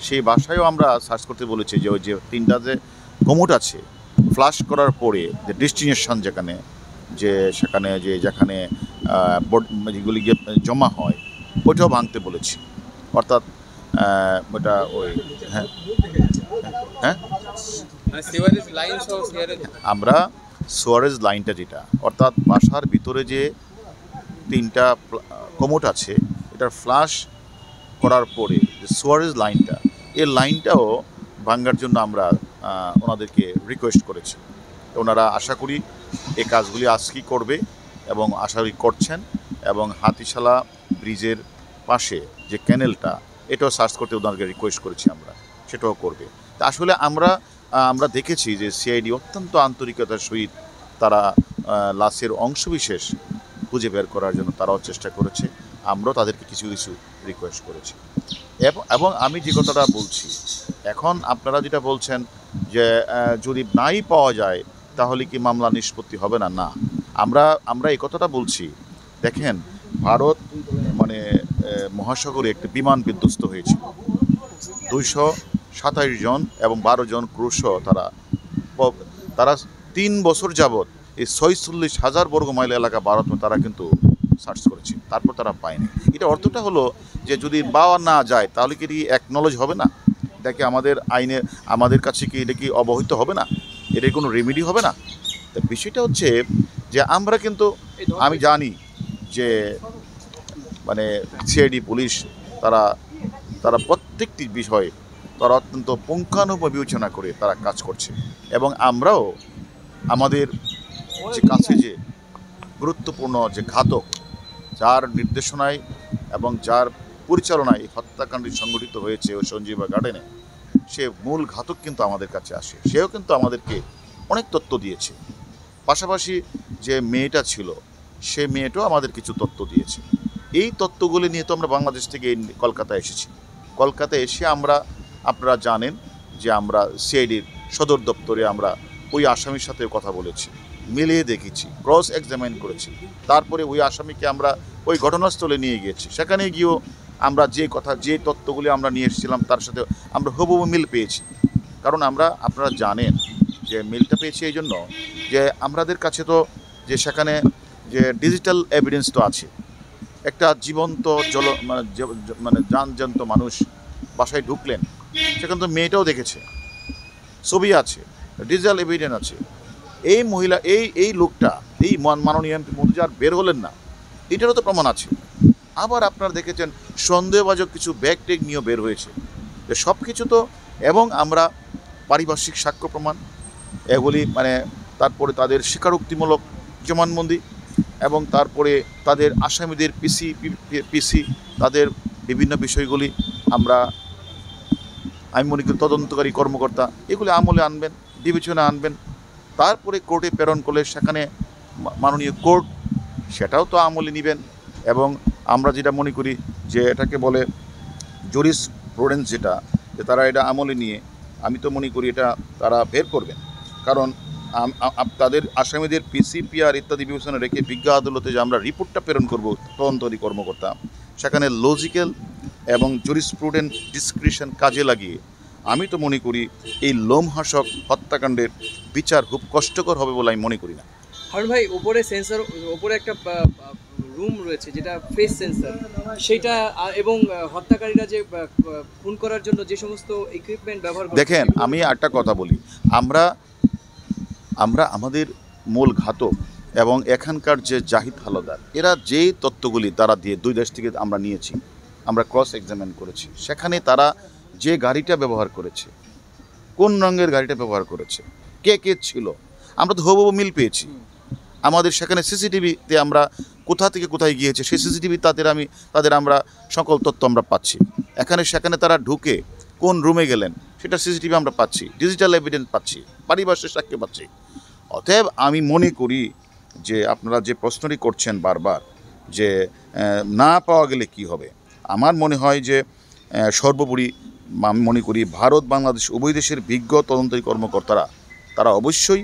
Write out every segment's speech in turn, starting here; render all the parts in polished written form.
সেই বাসায়ও আমরা সার্চ করতে বলেছি যে ওই যে 3টা যে কমোড আছে ফ্লাশ করার পরে যে ডেস্টিনেশন সেখানে যেখানে যেগুলি গিয়ে জমা হয় ওইটাও ভাঙতে বলেছি। অর্থাৎ ওটা ওই হ্যাঁ হ্যাঁ আমরা সোয়ারেজ লাইনটা যেটা অর্থাৎ বাসার ভিতরে যে 3টা কমোড আছে এটার ফ্লাশ করার পরে যে সোয়ারেজ লাইনটা এই লাইনটাও ভাঙার জন্য আমরা ওনাদেরকে রিকোয়েস্ট করেছি। ওনারা আশা করি এই কাজগুলি আজকেই করবে এবং আশা করি করছেন। এবং হাতিশালা ব্রিজের পাশে যে ক্যানেলটা এটাও সার্চ করতে ওনাদেরকে রিকোয়েস্ট করেছি আমরা, সেটাও করবে। তা আসলে আমরা দেখেছি যে সিআইডি অত্যন্ত আন্তরিকতার সহিত তারা লাশের অংশবিশেষ খুঁজে বের করার জন্য তারাও চেষ্টা করেছে। আমরাও তাদেরকে কিছু কিছু রিকোয়েস্ট করেছি। এবং আমি যে কথাটা বলছি এখন আপনারা যেটা বলছেন যে যদি নাই পাওয়া যায় তাহলে কি মামলা নিষ্পত্তি হবে না? না, আমরা এই কথাটা বলছি। দেখেন, ভারত মহাসাগরে একটি বিমান বিধ্বস্ত হয়েছিল, 227 জন এবং 12 জন ক্রুসহ তারা 3 বছর যাবৎ এই 46,000 বর্গ মাইল এলাকা ভারত তারা কিন্তু সার্চ করেছে, তারপর তারা পায়নি। এটা অর্থটা হলো যে যদি পাওয়া না যায় তাহলে কি অ্যাকনলেজ হবে না? এটা কি আমাদের আইনে আমাদের কাছে কি এটা কি অবহিত হবে না? এটার কোনো রেমেডি হবে না? তা বিষয়টা হচ্ছে যে আমরা কিন্তু আমি জানি যে সিআইডি পুলিশ তারা প্রত্যেকটি বিষয়ে তারা অত্যন্ত পুঙ্খানুপুঙ্খ বিবেচনা করে তারা কাজ করছে। এবং আমরাও আমাদের যে কাছে যে গুরুত্বপূর্ণ যে ঘাতক, যার নির্দেশনায় এবং যার পরিচালনায় এই হত্যাকাণ্ডটি সংঘটিত হয়েছে ওই সঞ্জীবা গার্ডেনে, সে মূল ঘাতক কিন্তু আমাদের কাছে আসে, সেও কিন্তু আমাদেরকে অনেক তথ্য দিয়েছে। পাশাপাশি যে মেয়েটা ছিল সে মেয়েটাও আমাদের কিছু তথ্য দিয়েছে। এই তথ্যগুলি নিয়ে তো আমরা বাংলাদেশ থেকে কলকাতায় এসেছি। কলকাতায় এসে আপনারা জানেন যে আমরা সিআইডির সদর দপ্তরে আমরা ওই আসামির সাথে কথা বলেছি, মিলিয়ে দেখেছি, ক্রস এক্সামাইন করেছি। তারপরে ওই আসামিকে আমরা ওই ঘটনাস্থলে নিয়ে গিয়েছি। সেখানে গিয়েও আমরা যে তথ্যগুলি আমরা নিয়ে এসেছিলাম তার সাথে আমরা হুবহু মিল পেয়েছি। কারণ আপনারা জানেন যে মিলটা পেয়েছি এই জন্য যে আমাদের কাছে তো যে সেখানে যে ডিজিটাল এভিডেন্স তো আছে। একটা জীবন্ত যানজন্ত মানুষ বাসায় ঢুকলেন, সেখানে তো মেয়েটাও দেখেছে, ছবি আছে, ডিজিটাল এভিডেন্স আছে। এই মহিলা এই লোকটা এই মাননীয় এমপি মন্ত্রী আর বের হলেন না, এটারও তো প্রমাণ আছে। আবার আপনারা দেখেছেন সন্দেহভাজন কিছু ব্যাগ টেগ নিয়েও বের হয়েছে। সব কিছু তো, এবং আমরা পারিপার্শ্বিক সাক্ষ্য প্রমাণ এগুলি তারপরে তাদের স্বীকারোক্তিমূলক জবানবন্দি এবং তারপরে তাদের আসামিদের পিসি তাদের বিভিন্ন বিষয়গুলি আমি মনে করি তদন্তকারী কর্মকর্তা এগুলি আমলে আনবেন, বিবেচনা আনবেন। তারপরে কোর্টে প্রেরণ করলে সেখানে মাননীয় কোর্ট সেটাও তো আমলে নেবেন। এবং আমরা যেটা মনে করি যে এটাকে বলে জুরিসপ্রুডেন্স, যে তারা এটা আমলে নিয়ে আমি তো মনে করি এটা তারা বের করবেন। কারণ তাদের আসামিদের পিসিপিআর ইত্যাদি বিবেচনা রেখে বিজ্ঞ আদালতে যে আমরা রিপোর্টটা প্রেরণ করব তদন্তকারী কর্মকর্তা, সেখানে লজিক্যাল এবং জুরিসপ্রুডেন্ট ডিসক্রিশন কাজে লাগিয়ে আমি তো মনে করি এই লোমহাসক হত্যাকাণ্ডের বিচার খুব কষ্টকর হবে বলে আমি মনে করি না। হারুন ভাই, উপরে একটা রুম রয়েছে যেটা ফেস সেন্সর, সেটা এবং হত্যাকারীরা যে খুন করার জন্য যে সমস্ত ইকুইপমেন্ট ব্যবহার করে, দেখেন আমি একটা কথা বলি, আমরা আমাদের মূল ঘাতক এবং এখানকার যে জাহিদ হালদার এরা যে তথ্যগুলি তারা দিয়ে 2 দেশ থেকে আমরা নিয়েছি, আমরা ক্রস এক্সামিন করেছি। সেখানে তারা যে গাড়িটা ব্যবহার করেছে, কোন রঙের গাড়িটা ব্যবহার করেছে, কে ছিল, আমরা তো হুবহু মিল পেয়েছি। আমাদের সেখানে সিসিটিভিতে আমরা কোথা থেকে কোথায় গিয়েছে সেই সিসিটিভি তাদের আমরা সকল তথ্য আমরা পাচ্ছি। সেখানে তারা ঢুকে কোন রুমে গেলেন সেটা সিসিটিভি আমরা পাচ্ছি, ডিজিটাল এভিডেন্স পাচ্ছি, পারিপার্শ্বিক সাক্ষ্য পাচ্ছি। অতএব আমি মনে করি যে আপনারা যে প্রশ্নটি করছেন বারবার যে না পাওয়া গেলে কি হবে, আমার মনে হয় যে সর্বোপরি আমি মনে করি ভারত বাংলাদেশ উভয় দেশের বিজ্ঞ তদন্তকারী কর্মকর্তারা তারা অবশ্যই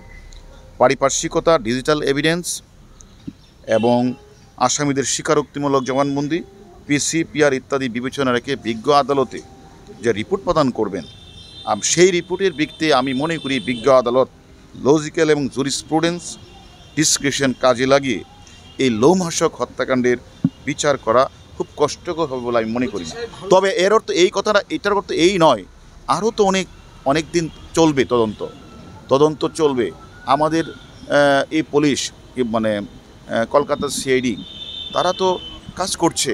পারিপার্শ্বিকতা, ডিজিটাল এভিডেন্স এবং আসামিদের স্বীকারোক্তিমূলক জবানবন্দি, পিসিপিআর ইত্যাদি বিবেচনা রেখে বিজ্ঞ আদালতে যে রিপোর্ট প্রদান করবেন, সেই রিপোর্টের ভিত্তিতে আমি মনে করি বিজ্ঞ আদালত লজিক্যাল এবং জুরিসপ্রুডেন্স ডিসক্রিপশন কাজে লাগিয়ে এই লোমহর্ষক হত্যাকাণ্ডের বিচার করা খুব কষ্টকর হবে বলে আমি মনে করি না। তবে এর অর্থ এই কথাটা, এটার অর্থ এই নয় আরও তো অনেক দিন চলবে তদন্ত চলবে। আমাদের এই পুলিশ মানে কলকাতার সিআইডি তারা তো কাজ করছে।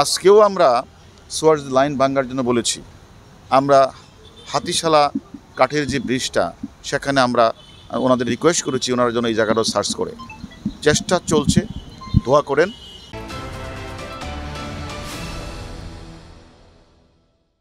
আজকেও আমরা সোয়ার্স লাইন ভাঙার জন্য বলেছি, আমরা হাতিশালা কাঠের যে ব্রিজটা সেখানে আমরা ওনাদের রিকোয়েস্ট করেছি ওনারা যেন এই জায়গাটা সার্চ করে। চেষ্টা চলছে, দোয়া করেন।